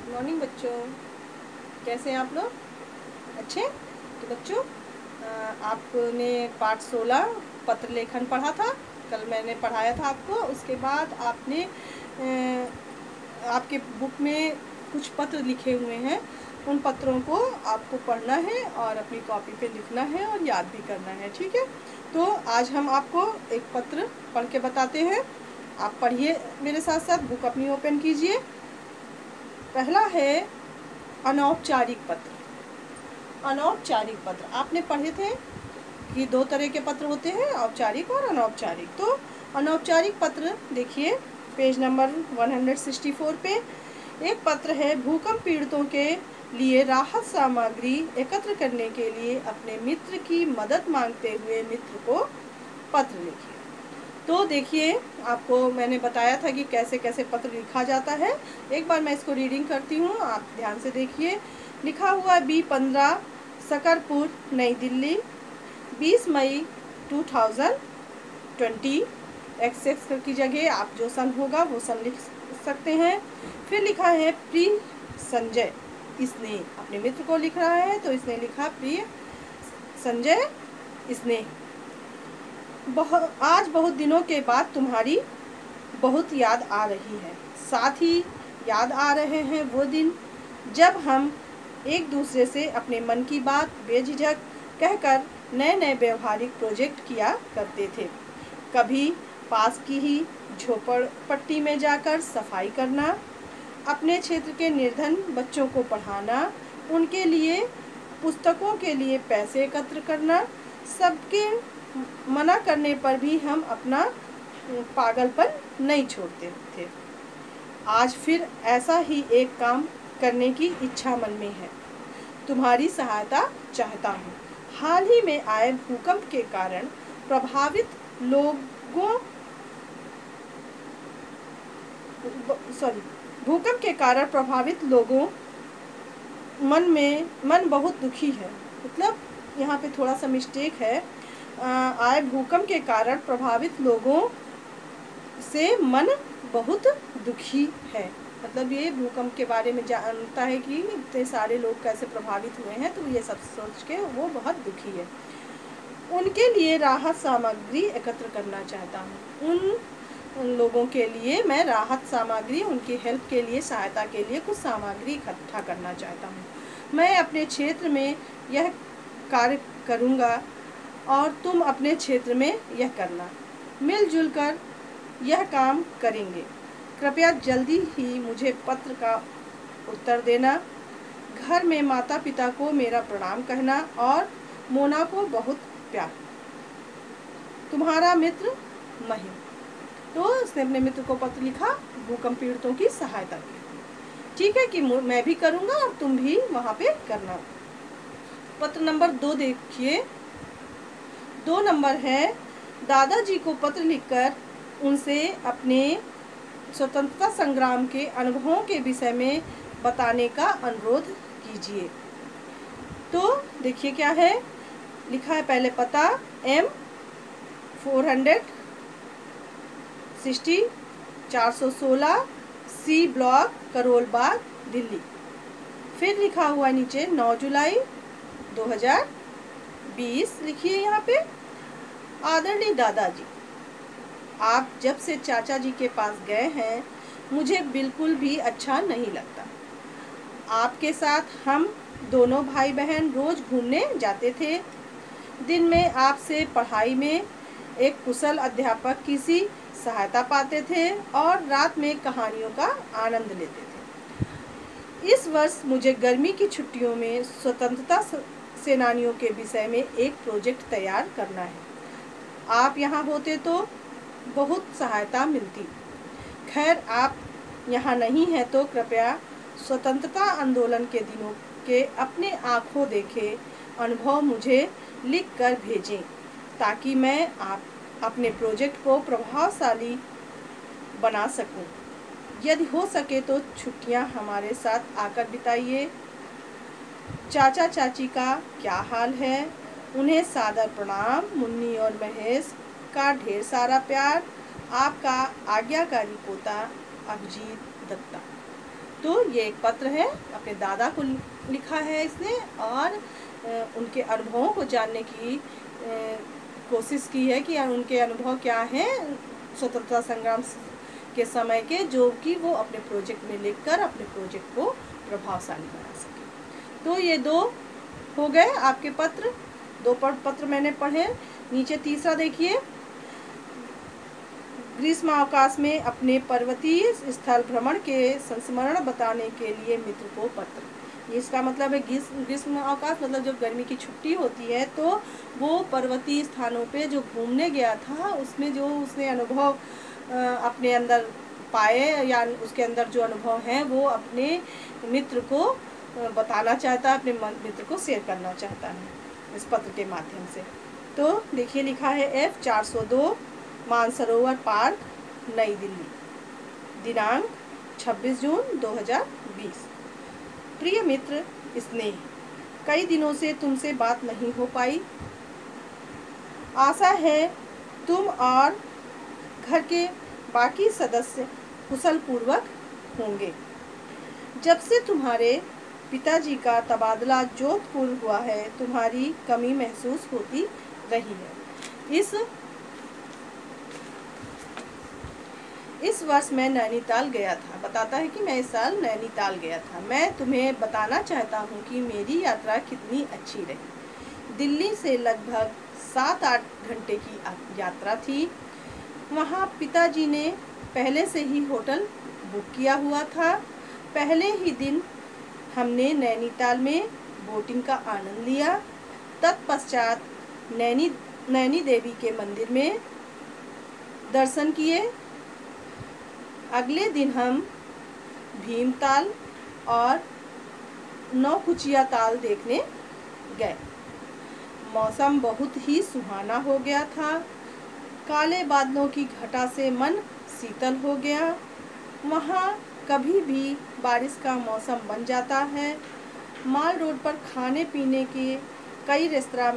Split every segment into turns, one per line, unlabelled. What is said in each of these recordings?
Morning बच्चों, कैसे हैं आप लोग? अच्छे? तो बच्चों, आपने पाठ 16 पत्र लेखन पढ़ा था। कल मैंने पढ़ाया था आपको। उसके बाद आपने आपके बुक में कुछ पत्र लिखे हुए हैं। उन पत्रों को आपको पढ़ना है और अपनी कॉपी पे लिखना है और याद भी करना है, ठीक है? तो आज हम आपको एक पत्र पढ़ के बताते हैं। आप पढ़िए मेरे साथ साथ, बुक अपनी ओपन कीजिए। पहला है अनौपचारिक पत्र। अनौपचारिक पत्र आपने पढ़े थे कि 2 तरह के पत्र होते हैं, औपचारिक और अनौपचारिक। तो अनौपचारिक पत्र देखिए पेज नंबर 164 पे एक पत्र है, भूकंप पीड़ितों के लिए राहत सामग्री एकत्र करने के लिए अपने मित्र की मदद मांगते हुए मित्र को पत्र लिखिए। तो देखिए, आपको मैंने बताया था कि कैसे कैसे पत्र लिखा जाता है। एक बार मैं इसको रीडिंग करती हूँ, आप ध्यान से देखिए। लिखा हुआ B15 सकरपुर नई दिल्ली 20 मई 2020। एक्सेस की जगह आप जो सन होगा वो सन लिख सकते हैं। फिर लिखा है प्रिय संजय। इसने अपने मित्र को लिख रहा है, तो इसने लिखा प्रिय संजय। इसने आज बहुत दिनों के बाद तुम्हारी बहुत याद आ रही है। साथ ही याद आ रहे हैं वो दिन जब हम एक दूसरे से अपने मन की बात बेझिझक कहकर नए नए व्यवहारिक प्रोजेक्ट किया करते थे। कभी पास की ही झोपड़पट्टी में जाकर सफाई करना, अपने क्षेत्र के निर्धन बच्चों को पढ़ाना, उनके लिए पुस्तकों के लिए पैसे एकत्र करना। सबके मना करने पर भी हम अपना पागलपन नहीं छोड़ते थे। आज फिर ऐसा ही एक काम करने की इच्छा मन में है। तुम्हारी सहायता चाहता हूँ। हाल ही में आए भूकंप के कारण प्रभावित लोगों मन बहुत दुखी है। मतलब यहाँ पे थोड़ा सा मिस्टेक है। आए भूकंप के कारण प्रभावित लोगों से मन बहुत दुखी है। मतलब ये भूकंप के बारे में जानता है कि इतने सारे लोग कैसे प्रभावित हुए हैं, तो ये सब सोच के वो बहुत दुखी है। उनके लिए राहत सामग्री एकत्र करना चाहता हूँ। उन लोगों के लिए मैं राहत सामग्री, उनकी हेल्प के लिए, सहायता के लिए कुछ सामग्री इकट्ठा करना चाहता हूँ। मैं अपने क्षेत्र में यह कार्य करूँगा और तुम अपने क्षेत्र में यह करना। मिलजुल कर यह काम करेंगे। कृपया जल्दी ही मुझे पत्र का उत्तर देना। घर में माता पिता को मेरा प्रणाम कहना और मोना को बहुत प्यार। तुम्हारा मित्र महिम। तो उसने अपने मित्र को पत्र लिखा भूकंप पीड़ितों की सहायता के लिए। ठीक है कि मैं भी करूँगा और तुम भी वहाँ पे करना। पत्र नंबर 2 देखिए। 2 नंबर है, दादाजी को पत्र लिखकर उनसे अपने स्वतंत्रता संग्राम के अनुभवों के विषय में बताने का अनुरोध कीजिए। तो देखिए क्या है लिखा है। पहले पता M460 416 C block Karol Bagh Delhi. फिर लिखा हुआ नीचे 9 जुलाई 2020। लिखिए यहाँ पे, आदरणीय दादाजी, आप जब से चाचा जी के पास गए हैं मुझे बिल्कुल भी अच्छा नहीं लगता। आपके साथ हम दोनों भाई बहन रोज घूमने जाते थे। दिन में आपसे पढ़ाई में एक कुशल अध्यापक की सी सहायता पाते थे और रात में कहानियों का आनंद लेते थे। इस वर्ष मुझे गर्मी की छुट्टियों में स्वतंत्रता सेनानियों के विषय में एक प्रोजेक्ट तैयार करना है। आप यहाँ होते तो बहुत सहायता मिलती। खैर आप यहाँ नहीं हैं तो कृपया स्वतंत्रता आंदोलन के दिनों के अपने आँखों देखे अनुभव मुझे लिख कर भेजें, ताकि मैं अपने प्रोजेक्ट को प्रभावशाली बना सकूं। यदि हो सके तो छुट्टियां हमारे साथ आकर बिताइए। चाचा चाची का क्या हाल है? उन्हें सादर प्रणाम। मुन्नी और महेश का ढेर सारा प्यार। आपका आज्ञाकारी पोता अभिजीत दत्ता। तो ये एक पत्र है, अपने दादा को लिखा है इसने, और उनके अनुभवों को जानने की कोशिश की है कि उनके अनुभव क्या हैं स्वतंत्रता संग्राम के समय के, जो कि वो अपने प्रोजेक्ट में लिखकर अपने प्रोजेक्ट को प्रभावशाली बना सके। तो ये 2 हो गए आपके पत्र, 2 पत्र मैंने पढ़े। नीचे तीसरा देखिए, ग्रीष्म अवकाश में अपने पर्वतीय स्थल भ्रमण के संस्मरण बताने के लिए मित्र को पत्र। इसका मतलब है ग्रीष्म अवकाश मतलब जब गर्मी की छुट्टी होती है तो वो पर्वतीय स्थानों पे जो घूमने गया था उसमें जो उसने अनुभव अपने अंदर पाए या उसके अंदर जो अनुभव हैं वो अपने मित्र को बताना चाहता है, अपने मित्र को शेयर करना चाहता है इस पत्र के माध्यम से। तो देखिए लिखा है F 402 मानसरोवर पार्क, नई दिल्ली, दिनांक 26 जून 2020। प्रिय मित्र स्नेह, कई दिनों से तुमसे बात नहीं हो पाई। आशा है तुम और घर के बाकी सदस्य कुशल पूर्वक होंगे। जब से तुम्हारे पिताजी का तबादला जोधपुर हुआ है तुम्हारी कमी महसूस होती रही है। इस वर्ष मैं नैनीताल गया था। बताता है कि मैं इस साल नैनीताल गया था। मैं तुम्हें बताना चाहता हूँ कि मेरी यात्रा कितनी अच्छी रही। दिल्ली से लगभग 7-8 घंटे की यात्रा थी। वहाँ पिताजी ने पहले से ही होटल बुक किया हुआ था। पहले ही दिन हमने नैनीताल में बोटिंग का आनंद लिया। तत्पश्चात नैनी देवी के मंदिर में दर्शन किए। अगले दिन हम भीमताल और नौकुचिया ताल देखने गए। मौसम बहुत ही सुहाना हो गया था। काले बादलों की घटा से मन शीतल हो गया। वहाँ कभी भी बारिश का मौसम बन जाता है। माल रोड पर खाने पीने के कई रेस्तरां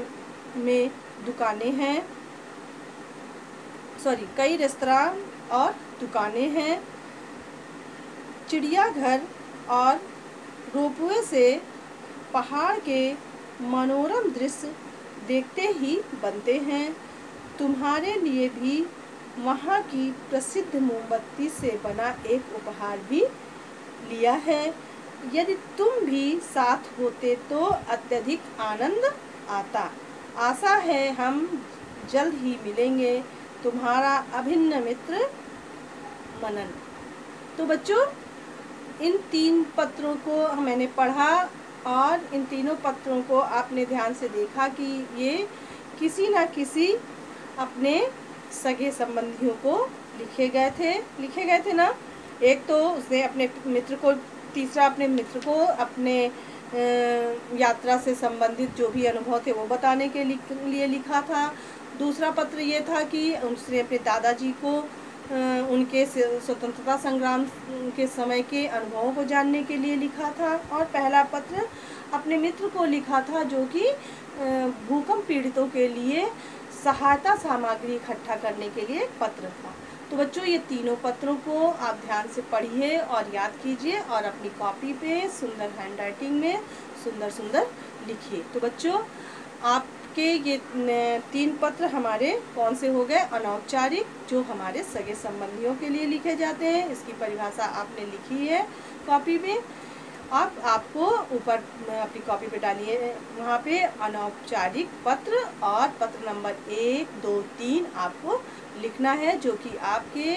और दुकानें हैं। चिड़ियाघर और रोपवे से पहाड़ के मनोरम दृश्य देखते ही बनते हैं। तुम्हारे लिए भी वहाँ की प्रसिद्ध मोमबत्ती से बना एक उपहार भी लिया है। यदि तुम भी साथ होते तो अत्यधिक आनंद आता। आशा है हम जल्द ही मिलेंगे। तुम्हारा अभिन्न मित्र मनन। तो बच्चों इन 3 पत्रों को मैंने पढ़ा और इन तीनों पत्रों को आपने ध्यान से देखा कि ये किसी न किसी अपने सगे संबंधियों को लिखे गए थे ना। एक तो उसने अपने मित्र को, तीसरा अपने मित्र को अपने यात्रा से संबंधित जो भी अनुभव थे वो बताने के लिए लिखा था। दूसरा पत्र ये था कि उसने अपने दादाजी को उनके स्वतंत्रता संग्राम के समय के अनुभवों को जानने के लिए लिखा था। और पहला पत्र अपने मित्र को लिखा था जो कि भूकंप पीड़ितों के लिए सहायता सामग्री इकट्ठा करने के लिए पत्र था। तो बच्चों ये तीनों पत्रों को आप ध्यान से पढ़िए और याद कीजिए और अपनी कॉपी पे सुंदर हैंडराइटिंग में सुंदर लिखिए। तो बच्चों आपके ये 3 पत्र हमारे कौन से हो गए? अनौपचारिक, जो हमारे सगे संबंधियों के लिए लिखे जाते हैं। इसकी परिभाषा आपने लिखी है कॉपी में। आपको ऊपर अपनी कॉपी पे डालिए, वहाँ पे अनौपचारिक पत्र और पत्र नंबर 1, 2, 3 आपको लिखना है, जो कि आपके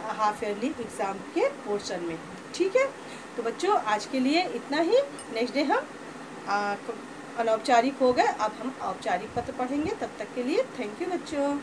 हाफ ईयरली एग्ज़ाम के पोर्शन में है। ठीक है, तो बच्चों आज के लिए इतना ही। नेक्स्ट डे हम अनौपचारिक हो गए, अब हम औपचारिक पत्र पढ़ेंगे। तब तक के लिए थैंक यू बच्चों।